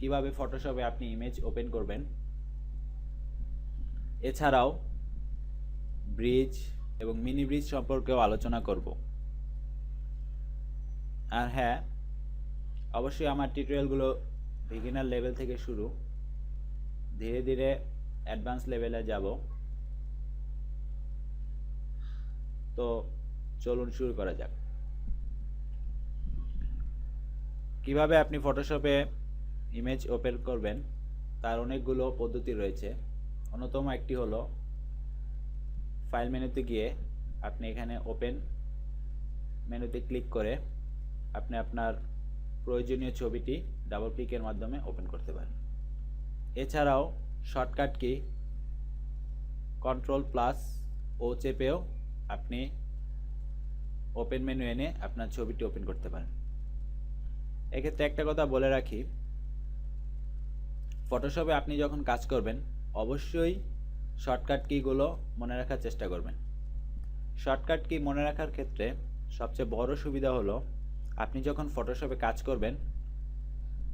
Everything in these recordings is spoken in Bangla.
কিভাবে ফটোশপে আপনি ইমেজ ওপেন করবেন, এছাড়াও ব্রিজ এবং মিনি ব্রিজ সম্পর্কেও আলোচনা করব। আর হ্যাঁ, অবশ্যই আমার টিউটোরিয়ালগুলো বিগিনার লেভেল থেকে শুরু, ধীরে ধীরে অ্যাডভান্স লেভেলে যাব। তো চলুন শুরু করা যাক। কিভাবে আপনি ফটোশপে ইমেজ ওপেন করবেন তার অনেকগুলো পদ্ধতি রয়েছে। অন্যতম একটি হলো ফাইল মেনুতে গিয়ে আপনি এখানে ওপেন মেনুতে ক্লিক করে আপনি আপনার প্রয়োজনীয় ছবিটি ডাবল ক্লিকের মাধ্যমে ওপেন করতে পারেন। এছাড়াও শর্টকাট কি কন্ট্রোল+ও চেপেও আপনি ওপেন মেনু এনে আপনার ছবিটি ওপেন করতে পারেন। এক্ষেত্রে একটা কথা বলে রাখি, ফটোশপে আপনি যখন কাজ করবেন অবশ্যই শর্টকাট কিগুলো মনে রাখার চেষ্টা করবেন। শর্টকাট কি মনে রাখার ক্ষেত্রে সবচেয়ে বড় সুবিধা হলো আপনি যখন ফটোশপে কাজ করবেন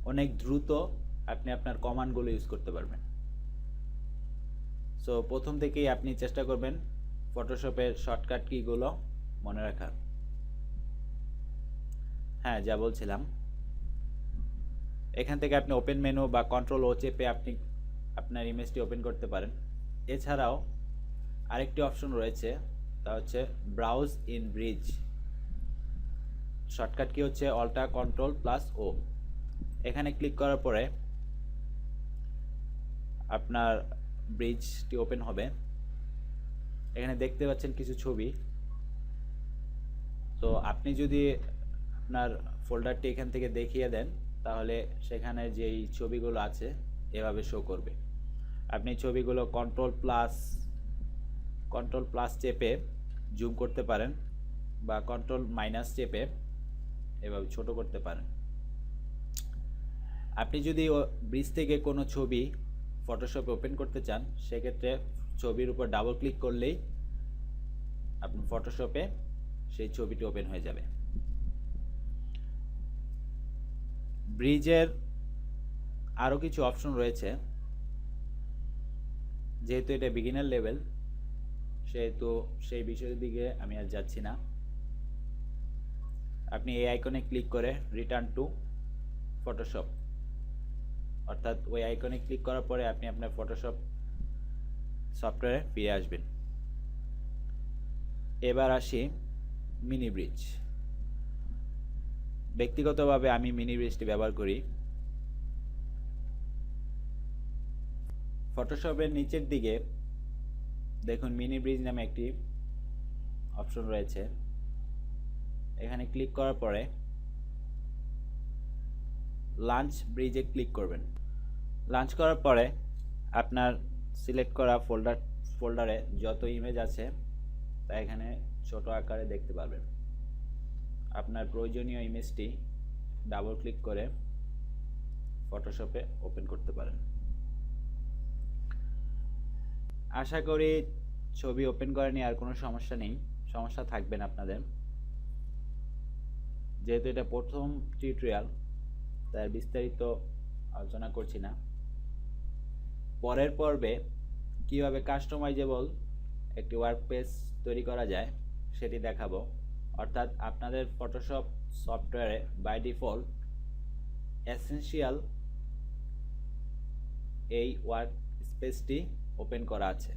অনেক দ্রুত আপনি আপনার কমান্ডগুলো ইউজ করতে পারবেন। সো প্রথম থেকেই আপনি চেষ্টা করবেন ফটোশপের শর্টকাট কিগুলো মনে রাখার। হ্যাঁ, যা বলছিলাম, এখান থেকে আপনি ওপেন মেনু বা কন্ট্রোল+ও চেপে আপনি আপনার ইমেজটি ওপেন করতে পারেন। এছাড়াও আরেকটি অপশন রয়েছে, তা হচ্ছে browse in bridge. Shortcut key হচ্ছে Alt+Ctrl+O। এখানে ক্লিক করার পরে আপনার ব্রিজটি ওপেন হবে। এখানে দেখতে পাচ্ছেন কিছু ছবি। তো আপনি যদি আপনার ফোল্ডারটি এখান থেকে দেখিয়ে দেন তাহলে সেখানে যেই ছবিগুলো আছে এভাবে শো করবে। আপনি ছবিগুলো কন্ট্রোল+ চেপে জুম করতে পারেন বা কন্ট্রোল- চেপে এভাবে ছোট করতে পারেন। আপনি যদি ব্রিজ থেকে কোনো ছবি ফটোশপে ওপেন করতে চান সেক্ষেত্রে ছবির উপর ডাবল ক্লিক করলেই আপনি ফটোশপে সেই ছবিটি ওপেন হয়ে যাবে। ব্রিজের আরও কিছু অপশন রয়েছে, যেহেতু এটা বিগিনার লেভেল সেহেতু সেই বিষয়ের দিকে আমি আর যাচ্ছি না। আপনি এই আইকনে ক্লিক করে রিটার্ন টু ফটোশপ, অর্থাৎ ওই আইকনে ক্লিক করার পরে আপনি আপনার ফটোশপ সফটওয়্যারে ফিরে আসবেন। এবার আসি মিনি ব্রিজ। ব্যক্তিগতভাবে আমি মিনি ব্রিজটি ব্যবহার করি। ফটোশপের নিচের দিকে দেখুন মিনি ব্রিজ নামে একটি অপশন রয়েছে। এখানে ক্লিক করার পরে লঞ্চ ব্রিজে ক্লিক করবেন। লঞ্চ করার পরে আপনার সিলেক্ট করা ফোল্ডারে যত ইমেজ আছে তা এখানে ছোট আকারে দেখতে পারবেন। আপনার প্রয়োজনীয় ইমেজটি ডাবল ক্লিক করে ফটোশপে ওপেন করতে পারেন। আশা করি ছবি ওপেন করা নিয়ে আর কোনো সমস্যা থাকবে না আপনাদের। যেহেতু এটা প্রথম টিউটোরিয়াল তাই বিস্তারিত আলোচনা করছি না। পরের পর্বে কিভাবে কাস্টমাইজেবল একটি ওয়ার্কপেজ তৈরি করা যায় সেটি দেখাবো। অর্থাৎ আপনাদের ফটোশপ সফটওয়্যারে বাই ডিফল্ট এসেনশিয়াল এই ওয়ার্ক স্পেসটি ওপেন করা আছে।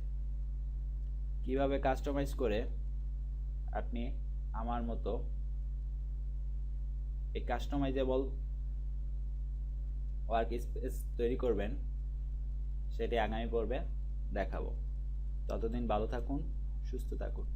কিভাবে কাস্টমাইজ করে আপনি আমার মতো এই কাস্টমাইজেবল ওয়ার্ক স্পেস তৈরি করবেন সেটি আগামী পর্বে দেখাবো। ততদিন ভালো থাকুন, সুস্থ থাকুন।